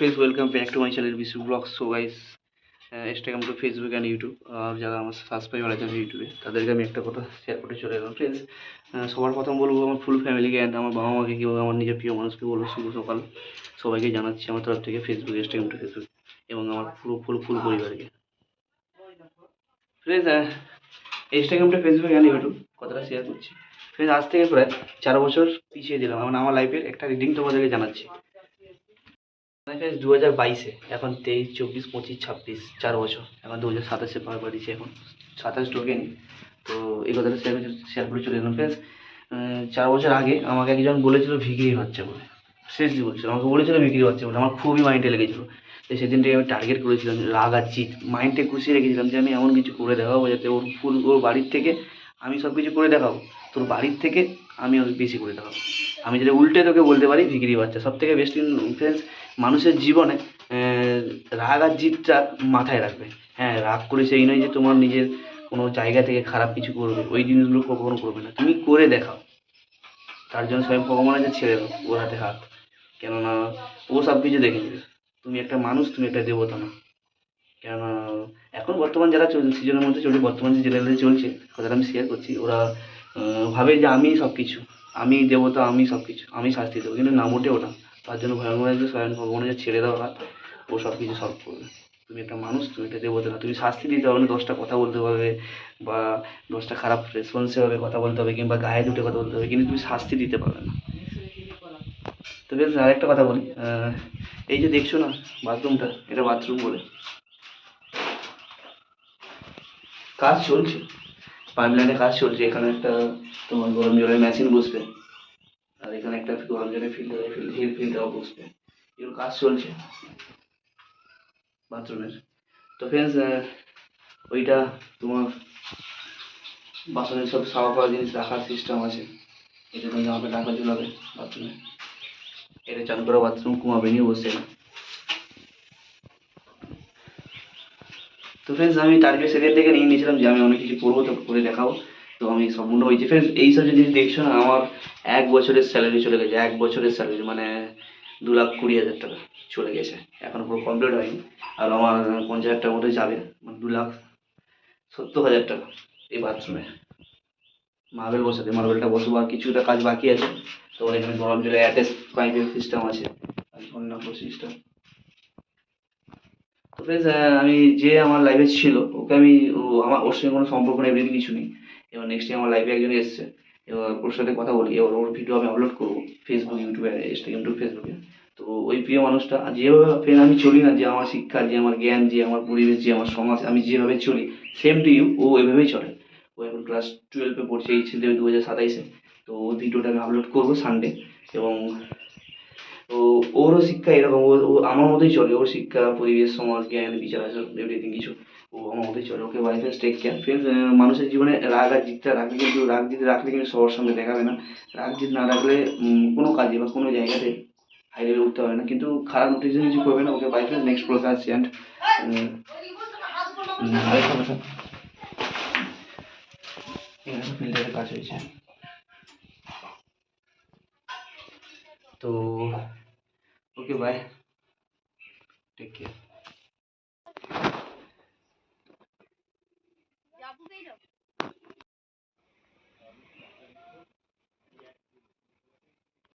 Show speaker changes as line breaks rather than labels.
Please welcome back to my channel Visu Vlogs. So guys, Instagram to Facebook and YouTube আর যারা আমার subscriber আছেন ইউটিউবে তাদেরকে আমি একটা কথা শেয়ার করতে চলে এলাম ফ্রেন্ডস। সবার প্রথম বলবো আমার ফুল ফ্যামিলিকে অ্যান্ড আমার বাবা মাকে কী বলবো, আমার নিজের প্রিয় মানুষকে বলবো শুভ সকাল। সবাইকে জানাচ্ছি আমার তরফ থেকে ফেসবুক, ইনস্টাগ্রাম টু ফেসবুক এবং আমার ফুল পরিবারকে friends. Instagram to Facebook and YouTube কথাটা শেয়ার করছি ফ্রেন্ডস। আজ থেকে প্রায় 4 বছর পিছিয়ে দিলাম আমার লাইফের একটা রিডিং তোমাদেরকে জানাচ্ছি। 2022-এ এখন 23, 24, 25, 26 4 বছর, এখন 2027-এ পার করেছি, এখন 27 ঢোকেনি। তো এই কথাটা শেয়ার করে চলে এলাম ফ্রেন্ডস। 4 বছর আগে আমাকে একজন বলেছিল ভিখিরি বাচ্চা বলে, সিরিয়াসলি বলছিল, আমাকে বলেছিল ভিখিরি বাচ্চা বলে। আমার খুবই মাইন্ডে লেগেছিলো। তো সেদিনটাকে আমি টার্গেট করেছিলাম, রাগ আর চিত মাইন্ডে খুশি রেখেছিলাম যে আমি এমন কিছু করে দেখাবো যাতে ওর বাড়ির থেকে আমি সব কিছু করে দেখাবো, তোর বাড়ির থেকে আমি অনেক বেশি করে দেখাবো। আমি যদি উল্টে তোকে বলতে পারি ভিখিরি বাচ্চা। সব থেকে বেস্ট ফ্রেন্ডস মানুষের জীবনে রাগ আর জিদটা মাথায় রাখবে। হ্যাঁ, রাগ করে সেই নয় যে তোমার নিজের কোনো জায়গা থেকে খারাপ কিছু করবে, ওই জিনিসগুলো কখনো করবে না। তুমি করে দেখাও, তার জন্য স্বয়ং ভগবান আছে, ছেড়ে দাও ওর হাতে হাত, কেননা ও সব কিছু দেখে নেবে। তুমি একটা মানুষ, তুমি একটা দেবতা না। কেননা এখন বর্তমান যারা সিজনের মধ্যে চলছে, বর্তমান যে জেনারেলে চলছে, কথাটা আমি শেয়ার করছি, ওরা ভাবে যে আমি সব কিছু, আমি দেবতা, আমি সব কিছু, আমি শাস্তি দেবো, কিন্তু না, মোটেও না। তার জন্য ভয়ঙ্কর আছে স্বয়ং ভগবানের যে ছেড়ে দেওয়া হাত, ও সব কিছু সলভ করবে। তুমি একটা মানুষ, তুমি একটা দেবতা না। তুমি শাস্তি দিতে হবে না, 10টা কথা বলতে পারবে বা 10টা খারাপ রেসপন্সে কথা বলতে হবে কিংবা গায়ে দুটো কথা বলতে হবে, কিন্তু তুমি শাস্তি দিতে পারবে না। তো বেশ, আরেকটা কথা বলি, এই যে দেখছো না বাথরুমটা, এটা বাথরুম বলে। কাজ চলছে, পাইপলাইনে কাজ চলছে। এখানে একটা তোমার গরম জলের মেশিন বসবে, আর এখানে একটা গরম জলের ফিল্টার বসবে। এগুলো কাজ চলছে বাথরুমের। তো ফ্রেন্ডস, ওইটা তোমার বাসনের সব সাফা করা জিনিস রাখার সিস্টেম আছে। এটা তুমি জামা প্যান্ট রাখা ঝুলাবে বাথরুমে। এটা চান করা বাথরুম, ঘুমাবে নিয়ে বসে। তো ফ্রেন্ডস, আমি টার্গেট সেদিন থেকে নিয়ে নিয়েছিলাম যে আমি অনেক কিছু করবো, তো করে দেখাবো। তো আমি সম্পূর্ণ হয়েছি ফ্রেন্ডস। এইসব যে জিনিস দেখছো না, আমার 1 বছরের স্যালারি চলে গেছে। 1 বছরের স্যালারি মানে 2,20,000 টাকা চলে গেছে, এখনো পুরো কমপ্লিট হয়নি। আর আমার 50,000 টাকার মতো যাবে, মানে 2,70,000 টাকা এই বাথরুমে মার্বেল বসাতে। মার্বেলটা বসবো, আর কিছুটা কাজ বাকি আছে। তো এখানে গরম জলে অ্যাটাচ পাইপের সিস্টেম আছে, আর ঝর্ণা সিস্টেম। তো ফ্রেন্ডস, আমি যে আমার লাইফে ছিল ওকে আমি ওর সঙ্গে কোনো সম্পর্ক নেই, এমনি কিছু নেই। এবার নেক্সট টাইম আমার লাইফে একজন এসছে, এবার ওর সাথে কথা বলি, এবার ওর ভিডিও আমি আপলোড করবো ফেসবুক, ইউটিউবে, ইনস্টাগ্রাম টু ফেসবুকে। তো ওই প্রিয় মানুষটা যেভাবে ফ্রেন্ড আমি চলি না, যে আমার শিক্ষা, যে আমার জ্ঞান, যে আমার পরিবেশ, যে আমার সমাজ, আমি যেভাবে চলি সেম টু ইউ ও এভাবেই চলে। ও এখন ক্লাস 12-এ পড়ছে, এই ছিল 2027-এ। তো ওই ভিডিওটা আমি আপলোড করবো সানডে। এবং তো ওরও শিক্ষা এরকম, ও আমার মতোই চলে। ওর শিক্ষা, পরিবেশ, সমাজ, জ্ঞান, বিচার আচরণ, এভরিথিং কিছু ও আমার মতোই চলে। Okay bye friends, take care friends. মানুষের জীবনে রাগ আর জিদটা রাখলে, কিন্তু রাগ জিদ রাখলে কিন্তু সবার সামনে দেখাবে না। রাগ জিদ না রাখলে কোনো কাজে বা কোনো জায়গাতে হাই লেভেলে উঠতে পারবে না, কিন্তু খারাপ নোটিশন কিছু করবে না। ওকে বাই ফ্রেন্ডস, নেক্সট ব্লগে আসছি। অ্যান্ড আরেকটা কথা, এখানে ফিল্টারের কাজ হয়েছে। তো ওকে বাই, টেক কেয়ার।